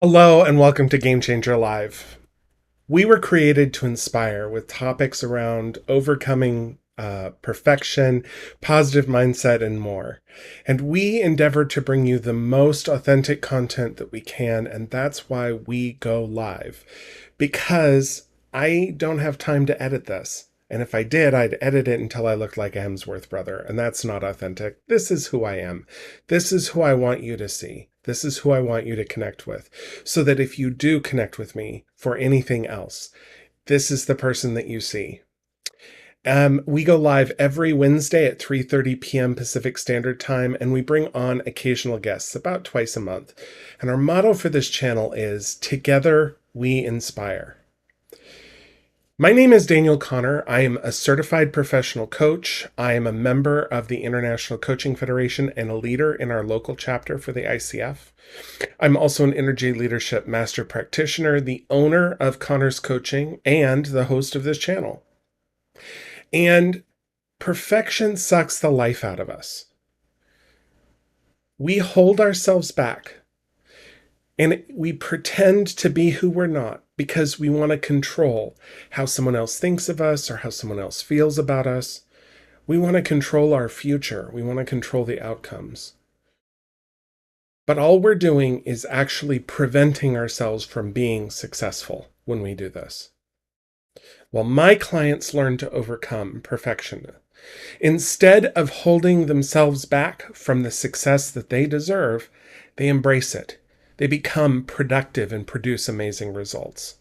Hello and welcome to Game Changer Live. We were created to inspire with topics around overcoming perfection, positive mindset, and more. And we endeavor to bring you the most authentic content that we can, and that's why we go live. Because I don't have time to edit this. And if I did, I'd edit it until I looked like a Hemsworth brother, and that's not authentic. This is who I am. This is who I want you to see. This is who I want you to connect with. So that if you do connect with me for anything else, this is the person that you see. We go live every Wednesday at 3:30 p.m. Pacific Standard Time, and we bring on occasional guests about twice a month. And our motto for this channel is Together We Inspire. My name is Daniel Connor. I am a certified professional coach. I am a member of the International Coaching Federation and a leader in our local chapter for the ICF. I'm also an energy leadership master practitioner, the owner of Connor's Coaching, and the host of this channel. And perfection sucks the life out of us. We hold ourselves back and we pretend to be who we're not because we want to control how someone else thinks of us or how someone else feels about us. We want to control our future. We want to control the outcomes. But all we're doing is actually preventing ourselves from being successful when we do this. Well, my clients learn to overcome perfection. Instead of holding themselves back from the success that they deserve, they embrace it. They become productive and produce amazing results.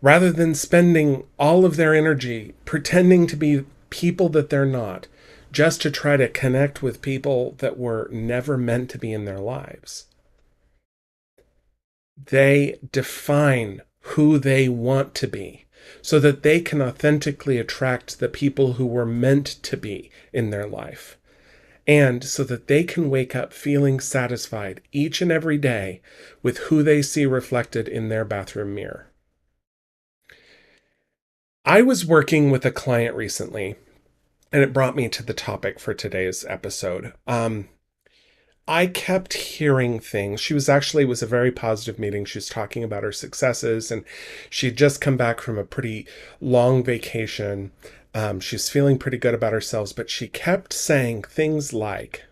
Rather than spending all of their energy pretending to be people that they're not, just to try to connect with people that were never meant to be in their lives. They define who they want to be so that they can authentically attract the people who were meant to be in their life. And so that they can wake up feeling satisfied each and every day with who they see reflected in their bathroom mirror. I was working with a client recently, and it brought me to the topic for today's episode. I kept hearing things. It was a very positive meeting. She was talking about her successes, and she had just come back from a pretty long vacation. She's feeling pretty good about herself, but she kept saying things like,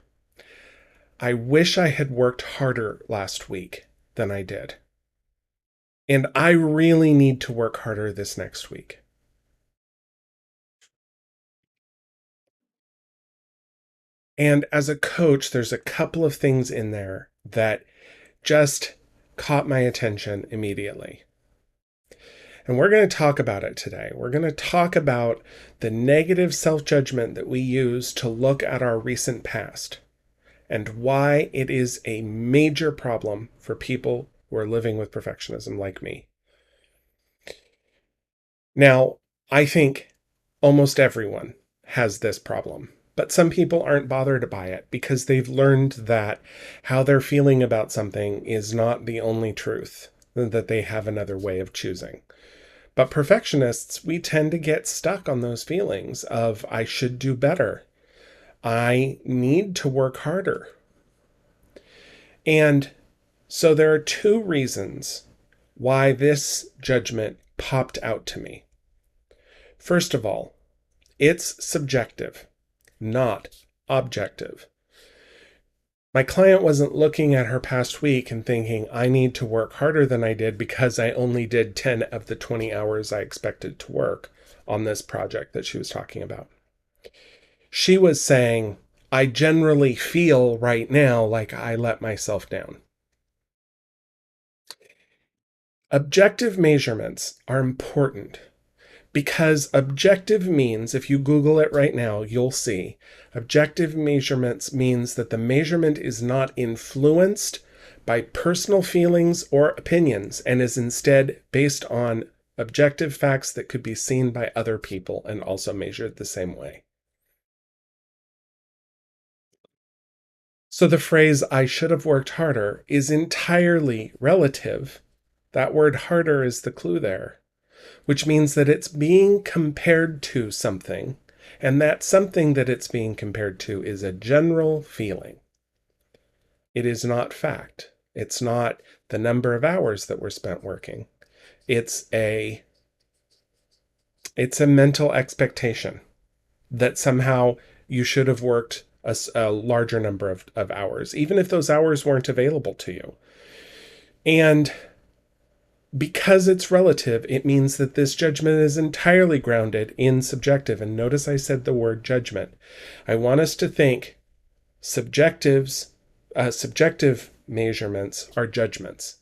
I wish I had worked harder last week than I did. And I really need to work harder this next week. And as a coach, there's a couple of things in there that just caught my attention immediately. And we're going to talk about it today. We're going to talk about the negative self-judgment that we use to look at our recent past and why it is a major problem for people who are living with perfectionism like me. Now, I think almost everyone has this problem, but some people aren't bothered by it because they've learned that how they're feeling about something is not the only truth, that they have another way of choosing. But perfectionists, we tend to get stuck on those feelings of, I should do better. I need to work harder. And so there are two reasons why this judgment popped out to me. First of all, it's subjective, not objective. My client wasn't looking at her past week and thinking, I need to work harder than I did because I only did 10 of the 20 hours I expected to work on this project that she was talking about. She was saying, I generally feel right now like I let myself down. Objective measurements are important because objective means, if you Google it right now, you'll see, objective measurements means that the measurement is not influenced by personal feelings or opinions and is instead based on objective facts that could be seen by other people and also measured the same way. So the phrase, I should have worked harder, is entirely relative. That word harder is the clue there, which means that it's being compared to something, and that something that it's being compared to is a general feeling. It is not fact. It's not the number of hours that were spent working. It's a mental expectation that somehow you should have worked a larger number of hours, even if those hours weren't available to you. And because it's relative, it means that this judgment is entirely grounded in subjective. And notice I said the word judgment. I want us to think subjective measurements are judgments,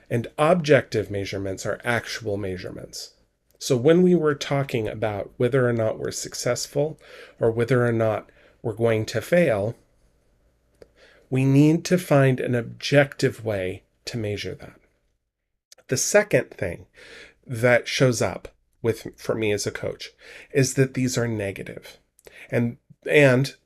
and objective measurements are actual measurements. So when we were talking about whether or not we're successful or whether or not we're going to fail, we need to find an objective way to measure that. The second thing that shows up for me as a coach is that these are negative. And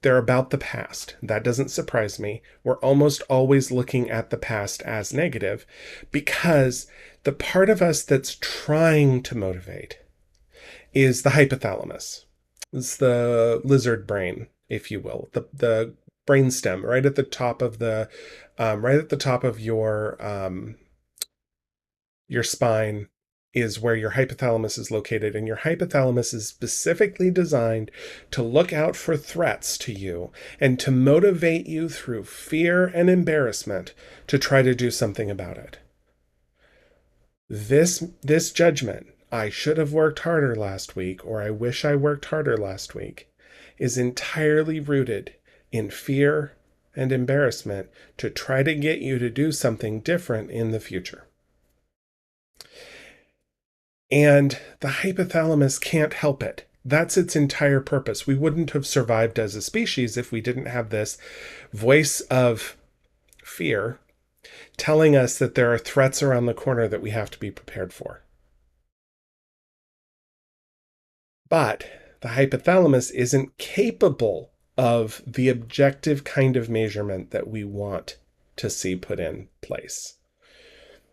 they're about the past. That doesn't surprise me. We're almost always looking at the past as negative because the part of us that's trying to motivate is the hypothalamus. It's the lizard brain, if you will, the brainstem right at the top of your spine is where your hypothalamus is located, and your hypothalamus is specifically designed to look out for threats to you and to motivate you through fear and embarrassment to try to do something about it. This judgment, I should have worked harder last week, or I wish I worked harder last week, is entirely rooted in fear and embarrassment to try to get you to do something different in the future. And the hypothalamus can't help it. That's its entire purpose. We wouldn't have survived as a species if we didn't have this voice of fear telling us that there are threats around the corner that we have to be prepared for. But the hypothalamus isn't capable of the objective kind of measurement that we want to see put in place.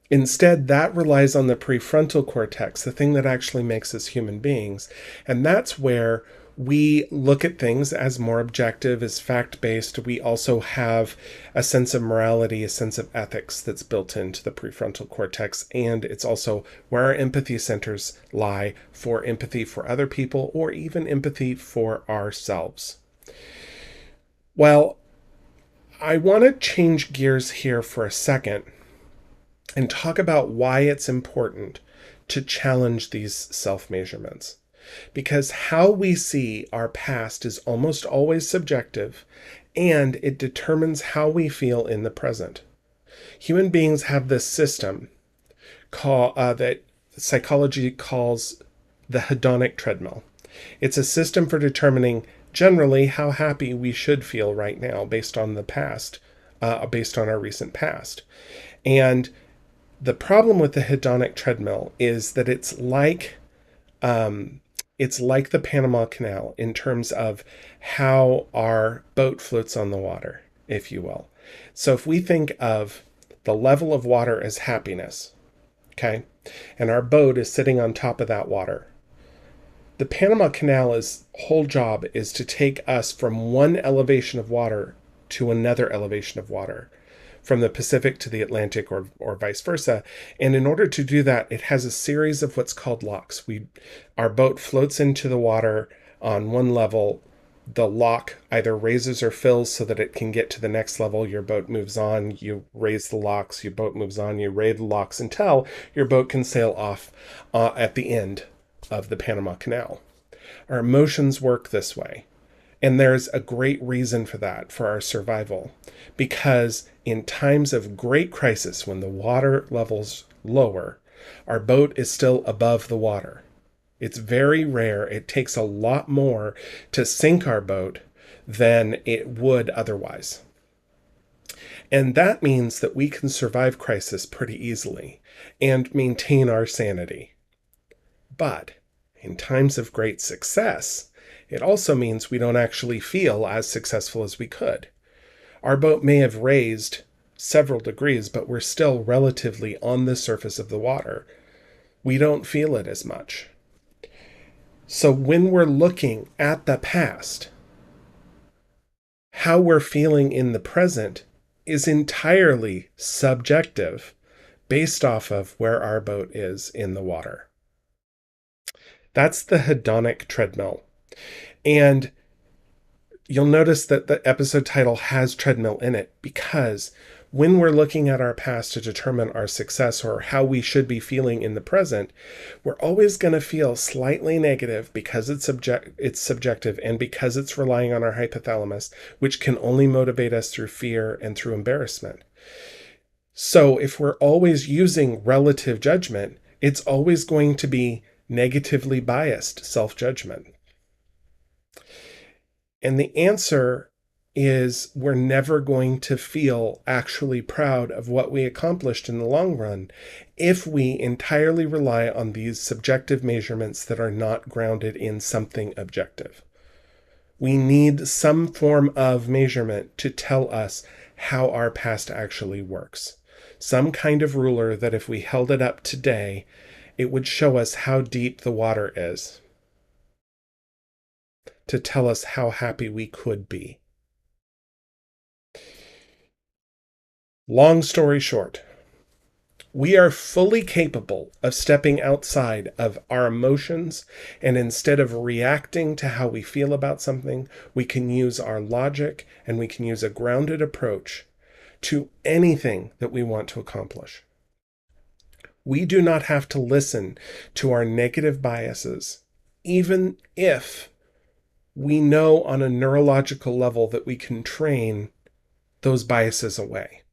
Instead, that relies on the prefrontal cortex, the thing that actually makes us human beings. And that's where we look at things as more objective, as fact-based. We also have a sense of morality, a sense of ethics that's built into the prefrontal cortex. And it's also where our empathy centers lie for empathy for other people or even empathy for ourselves. Well, I want to change gears here for a second and talk about why it's important to challenge these self-measurements. Because how we see our past is almost always subjective, and it determines how we feel in the present. Human beings have this system that psychology calls the hedonic treadmill. It's a system for determining generally how happy we should feel right now based on the past, based on our recent past. And the problem with the hedonic treadmill is that it's like the Panama Canal in terms of how our boat floats on the water, if you will. So if we think of the level of water as happiness, okay, and our boat is sitting on top of that water, the Panama Canal's whole job is to take us from one elevation of water to another elevation of water, from the Pacific to the Atlantic or vice versa. And in order to do that, it has a series of what's called locks. Our boat floats into the water on one level. The lock either raises or fills so that it can get to the next level. Your boat moves on. You raise the locks. Your boat moves on. You raise the locks until your boat can sail off at the end of the Panama Canal. Our emotions work this way. And there's a great reason for that, for our survival, because in times of great crisis, when the water level's lower, our boat is still above the water. It's very rare. It takes a lot more to sink our boat than it would otherwise. And that means that we can survive crisis pretty easily and maintain our sanity. But in times of great success, it also means we don't actually feel as successful as we could. Our boat may have raised several degrees, but we're still relatively on the surface of the water. We don't feel it as much. So when we're looking at the past, how we're feeling in the present is entirely subjective based off of where our boat is in the water. That's the hedonic treadmill. And you'll notice that the episode title has treadmill in it because when we're looking at our past to determine our success or how we should be feeling in the present, we're always going to feel slightly negative because it's subjective and because it's relying on our hypothalamus, which can only motivate us through fear and through embarrassment. So if we're always using relative judgment, it's always going to be negatively biased self-judgment. And the answer is we're never going to feel actually proud of what we accomplished in the long run if we entirely rely on these subjective measurements that are not grounded in something objective. We need some form of measurement to tell us how our past actually works. Some kind of ruler that if we held it up today, it would show us how deep the water is, to tell us how happy we could be. Long story short, we are fully capable of stepping outside of our emotions, and instead of reacting to how we feel about something, we can use our logic and we can use a grounded approach to anything that we want to accomplish. We do not have to listen to our negative biases, even if we know on a neurological level that we can train those biases away.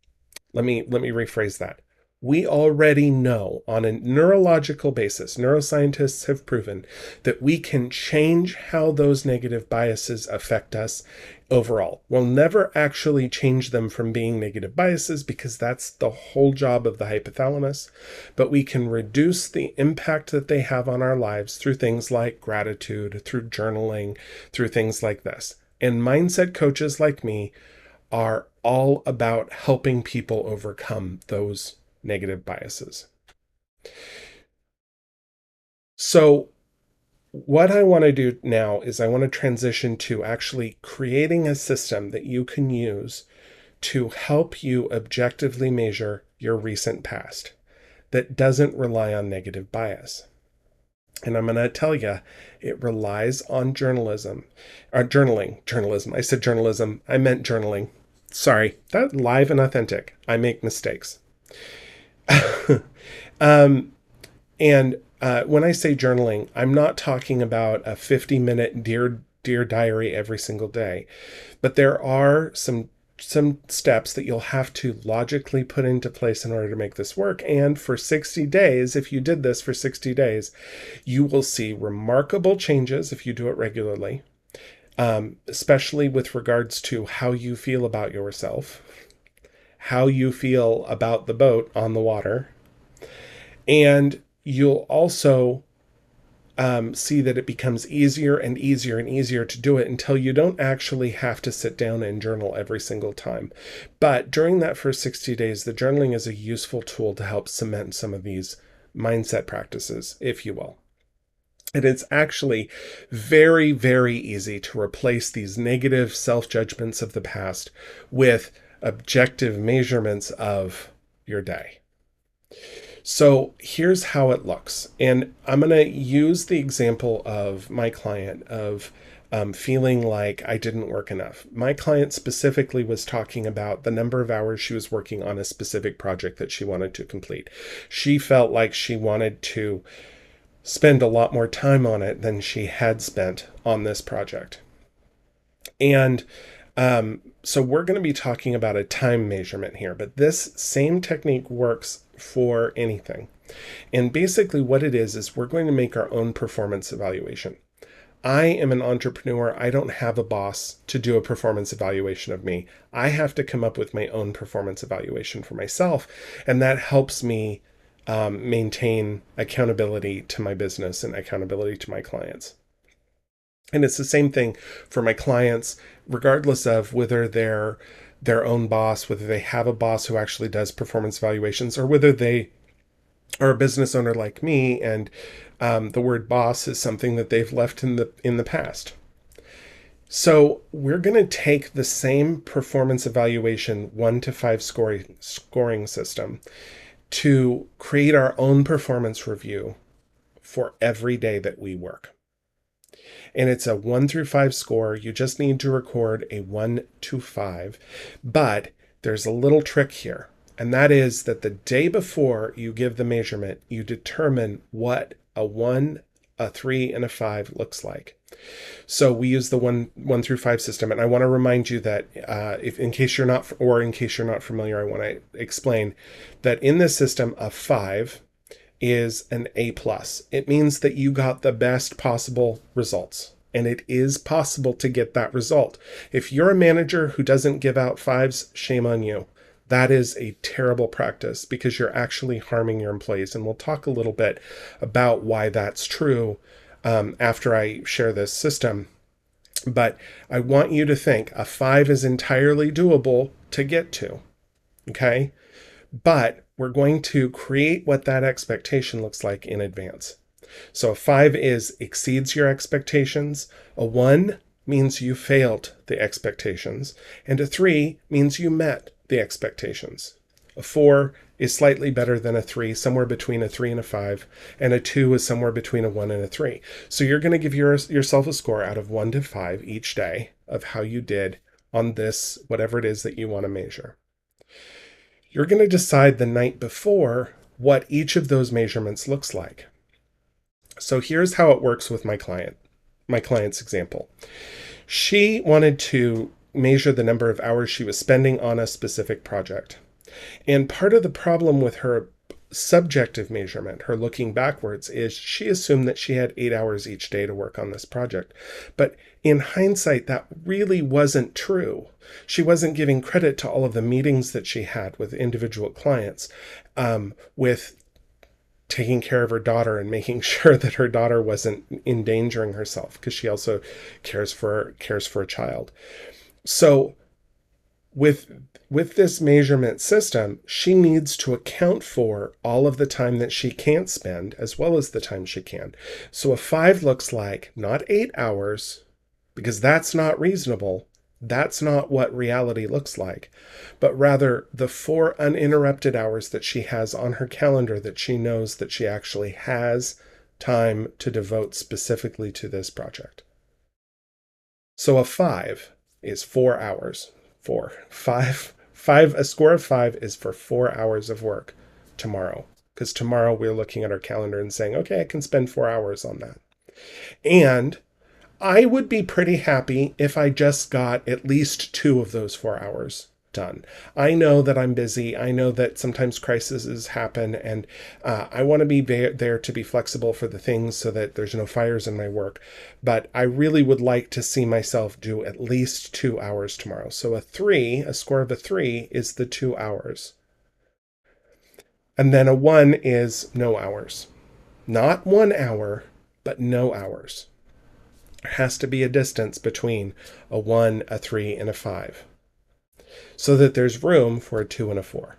Let me rephrase that. We already know on a neurological basis, neuroscientists have proven that we can change how those negative biases affect us overall. We'll never actually change them from being negative biases because that's the whole job of the hypothalamus, but we can reduce the impact that they have on our lives through things like gratitude, through journaling, through things like this. And mindset coaches like me are all about helping people overcome those negative biases. So what I want to do now is I want to transition to actually creating a system that you can use to help you objectively measure your recent past that doesn't rely on negative bias. And I'm going to tell you, it relies on journalism. I said journalism. I meant journaling. Sorry, that's live and authentic. I make mistakes. When I say journaling, I'm not talking about a 50-minute dear diary every single day, but there are some steps that you'll have to logically put into place in order to make this work. And for 60 days, if you did this for 60 days, you will see remarkable changes if you do it regularly, especially with regards to how you feel about yourself, how you feel about the boat on the water. And you'll also see that it becomes easier and easier and easier to do it until you don't actually have to sit down and journal every single time. But during that first 60 days, the journaling is a useful tool to help cement some of these mindset practices, if you will. And it's actually very, very easy to replace these negative self-judgments of the past with objective measurements of your day. So here's how it looks. And I'm going to use the example of my client of feeling like I didn't work enough. My client specifically was talking about the number of hours she was working on a specific project that she wanted to complete. She felt like she wanted to spend a lot more time on it than she had spent on this project. And so we're going to be talking about a time measurement here, but this same technique works for anything. And basically what it is we're going to make our own performance evaluation. I am an entrepreneur. I don't have a boss to do a performance evaluation of me. I have to come up with my own performance evaluation for myself. And that helps me maintain accountability to my business and accountability to my clients. And it's the same thing for my clients, regardless of whether they're their own boss, whether they have a boss who actually does performance evaluations, or whether they are a business owner like me and the word boss is something that they've left in the past. So we're going to take the same performance evaluation 1 to 5 scoring system to create our own performance review for every day that we work. And it's a 1 through 5 score. You just need to record a 1 to 5. But there's a little trick here. And that is that the day before you give the measurement, you determine what a 1, a 3, and a 5 looks like. So we use the 1 through 5 system. And I want to remind you that in case you're not familiar, I want to explain that in this system, a 5 is an A+. It means that you got the best possible results. And it is possible to get that result. If you're a manager who doesn't give out 5s, shame on you. That is a terrible practice because you're actually harming your employees. And we'll talk a little bit about why that's true after I share this system. But I want you to think a 5 is entirely doable to get to. Okay? But we're going to create what that expectation looks like in advance. So a 5 exceeds your expectations. A 1 means you failed the expectations. And a 3 means you met the expectations. A 4 is slightly better than a 3, somewhere between a 3 and a 5. And a 2 is somewhere between a 1 and a 3. So you're going to give yourself a score out of 1 to 5 each day of how you did on this, whatever it is that you want to measure. You're going to decide the night before what each of those measurements looks like. So here's how it works with my client's example. She wanted to measure the number of hours she was spending on a specific project. And part of the problem with her subjective measurement, her looking backwards, is she assumed that she had 8 hours each day to work on this project. But in hindsight, that really wasn't true. She wasn't giving credit to all of the meetings that she had with individual clients, with taking care of her daughter and making sure that her daughter wasn't endangering herself, because she also cares for a child. So with this measurement system, she needs to account for all of the time that she can't spend as well as the time she can. So a 5 looks like not 8 hours, because that's not reasonable. That's not what reality looks like, but rather the 4 uninterrupted hours that she has on her calendar that she knows that she actually has time to devote specifically to this project. So a 5 is 4 hours. 4, 5, a score of 5 is for 4 hours of work tomorrow, because tomorrow we're looking at our calendar and saying, okay, I can spend 4 hours on that. And I would be pretty happy if I just got at least 2 of those 4 hours done. I know that I'm busy. I know that sometimes crises happen, and I want to be there to be flexible for the things so that there's no fires in my work. But I really would like to see myself do at least 2 hours tomorrow. So a score of a 3 is the 2 hours. And then a 1 is no hours. Not 1 hour, but no hours. There has to be a distance between a 1, a 3, and a 5, so that there's room for a 2 and a 4.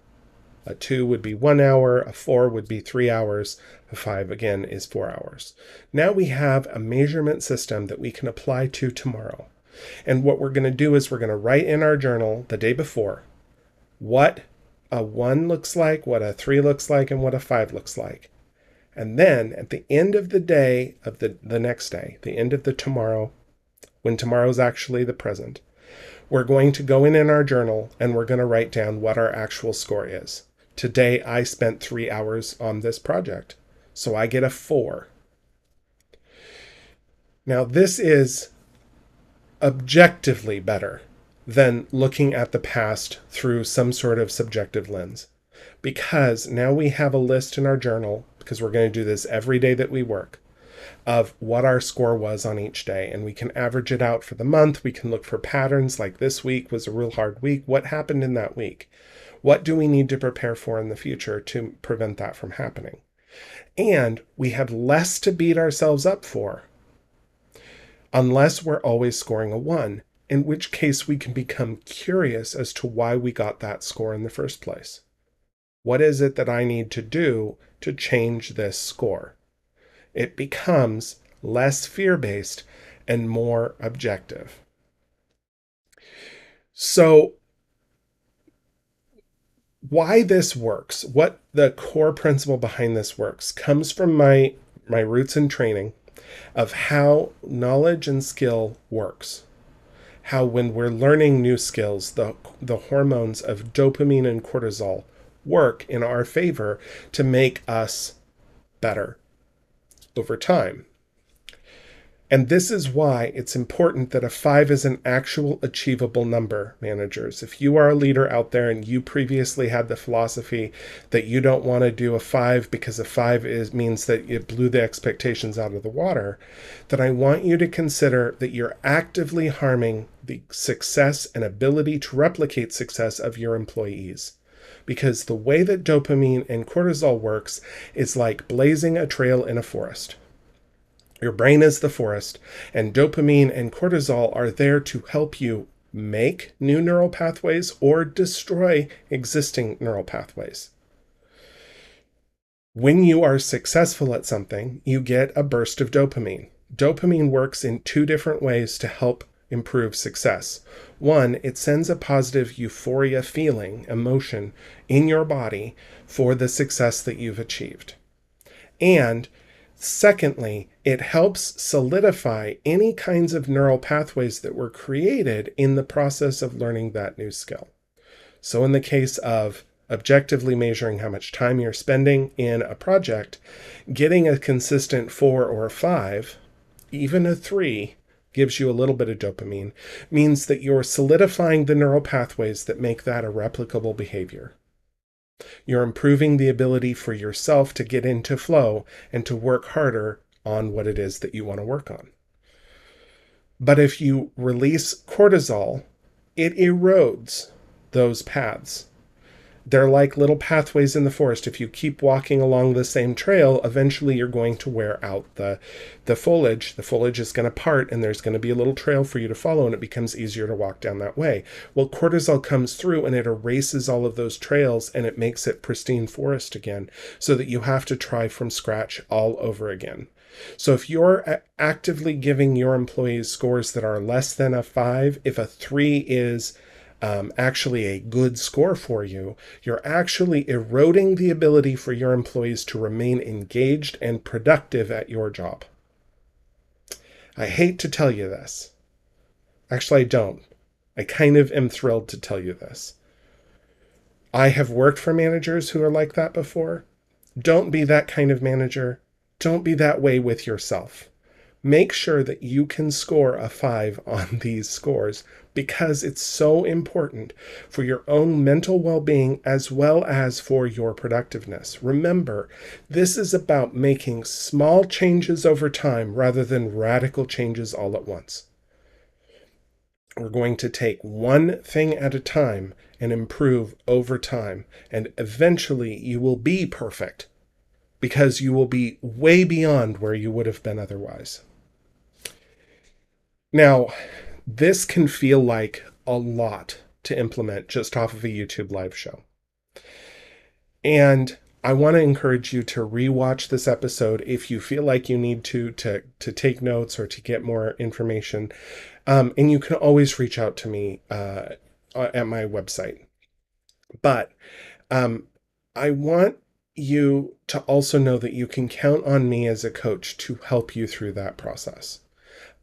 A 2 would be 1 hour, a 4 would be 3 hours, a 5 again is 4 hours. Now we have a measurement system that we can apply to tomorrow. And what we're going to do is we're going to write in our journal the day before what a 1 looks like, what a 3 looks like, and what a 5 looks like. And then at the end of the day of the next day, the end of the tomorrow, when tomorrow's actually the present, we're going to go in our journal and we're going to write down what our actual score is. Today, I spent 3 hours on this project, so I get a 4. Now, this is objectively better than looking at the past through some sort of subjective lens, because now we have a list in our journal, because we're going to do this every day that we work, of what our score was on each day. And we can average it out for the month. We can look for patterns, like this week was a real hard week. What happened in that week? What do we need to prepare for in the future to prevent that from happening? And we have less to beat ourselves up for, unless we're always scoring a 1, in which case we can become curious as to why we got that score in the first place. What is it that I need to do to change this score? It becomes less fear-based and more objective. So Why this works, what the core principle behind this works, comes from my roots in training of how knowledge and skill works. How when we're learning new skills, the hormones of dopamine and cortisol work in our favor to make us better over time. And this is why it's important that a 5 is an actual achievable number, managers. If you are a leader out there and you previously had the philosophy that you don't want to do a 5 because a 5 means that it blew the expectations out of the water, then I want you to consider that you're actively harming the success and ability to replicate success of your employees. Because the way that dopamine and cortisol works is like blazing a trail in a forest. Your brain is the forest, and dopamine and cortisol are there to help you make new neural pathways or destroy existing neural pathways. When you are successful at something, you get a burst of dopamine. Dopamine works in two different ways to help improve success. One, it sends a positive euphoria feeling, emotion in your body for the success that you've achieved. And secondly, it helps solidify any kinds of neural pathways that were created in the process of learning that new skill. So in the case of objectively measuring how much time you're spending in a project, getting a consistent 4 or a 5, even a 3, gives you a little bit of dopamine, means that you're solidifying the neural pathways that make that a replicable behavior. You're improving the ability for yourself to get into flow and to work harder on what it is that you want to work on. But if you release cortisol, it erodes those paths. They're like little pathways in the forest. If you keep walking along the same trail, eventually you're going to wear out the foliage. The foliage is going to part and there's going to be a little trail for you to follow, and it becomes easier to walk down that way. Well, cortisol comes through and it erases all of those trails and it makes it pristine forest again, so that you have to try from scratch all over again. So if you're actively giving your employees scores that are less than a 5, if a 3 is actually a good score for you, you're actually eroding the ability for your employees to remain engaged and productive at your job. I hate to tell you this. Actually, I don't. I kind of am thrilled to tell you this. I have worked for managers who are like that before. Don't be that kind of manager. Don't be that way with yourself. Make sure that you can score a 5 on these scores, because it's so important for your own mental well-being as well as for your productiveness. Remember, this is about making small changes over time rather than radical changes all at once. We're going to take one thing at a time and improve over time, and eventually you will be perfect, because you will be way beyond where you would have been otherwise. Now, this can feel like a lot to implement just off of a YouTube live show. And I want to encourage you to rewatch this episode if you feel like you need to take notes or to get more information. And you can always reach out to me at my website. But I want you to also know that you can count on me as a coach to help you through that process.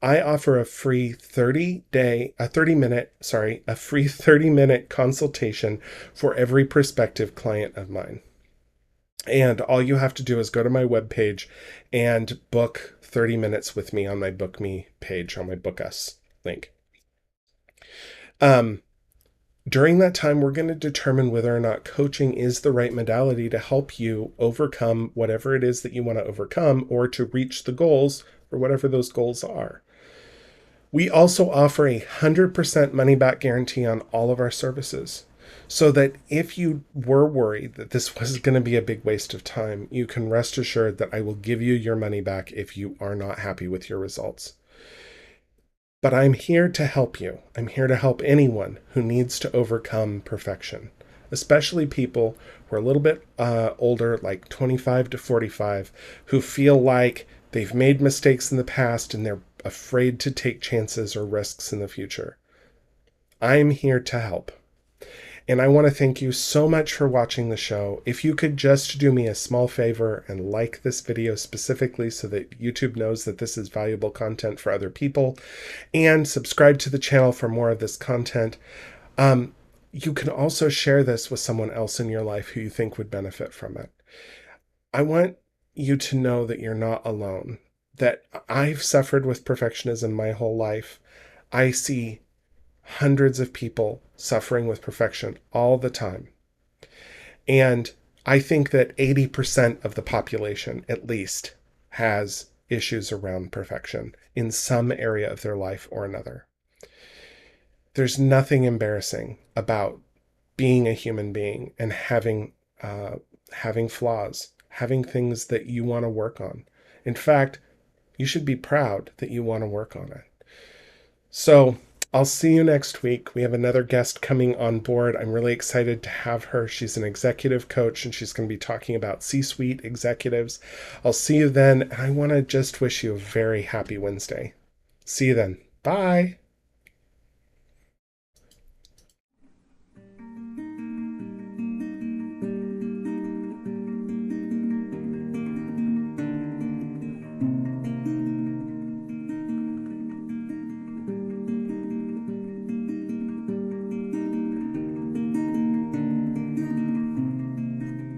I offer a free 30-minute consultation for every prospective client of mine. And all you have to do is go to my webpage and book 30 minutes with me on my Book Me page, on my Book Us link. During that time, we're going to determine whether or not coaching is the right modality to help you overcome whatever it is that you want to overcome, or to reach the goals, or whatever those goals are. We also offer a 100% money-back guarantee on all of our services, so that if you were worried that this was going to be a big waste of time, you can rest assured that I will give you your money back if you are not happy with your results. But I'm here to help you. I'm here to help anyone who needs to overcome perfection, especially people who are a little bit older, like 25 to 45, who feel like they've made mistakes in the past and they're afraid to take chances or risks in the future. I'm here to help. And I want to thank you so much for watching the show. If you could just do me a small favor and like this video specifically so that YouTube knows that this is valuable content for other people, and subscribe to the channel for more of this content. You can also share this with someone else in your life who you think would benefit from it. I want you to know that you're not alone, that I've suffered with perfectionism my whole life. I see hundreds of people suffering with perfection all the time. And I think that 80% of the population, at least, has issues around perfection in some area of their life or another. There's nothing embarrassing about being a human being and having flaws, having things that you want to work on. In fact, you should be proud that you want to work on it. So I'll see you next week. We have another guest coming on board. I'm really excited to have her. She's an executive coach, and she's going to be talking about C-suite executives. I'll see you then. And I want to just wish you a very happy Wednesday. See you then. Bye.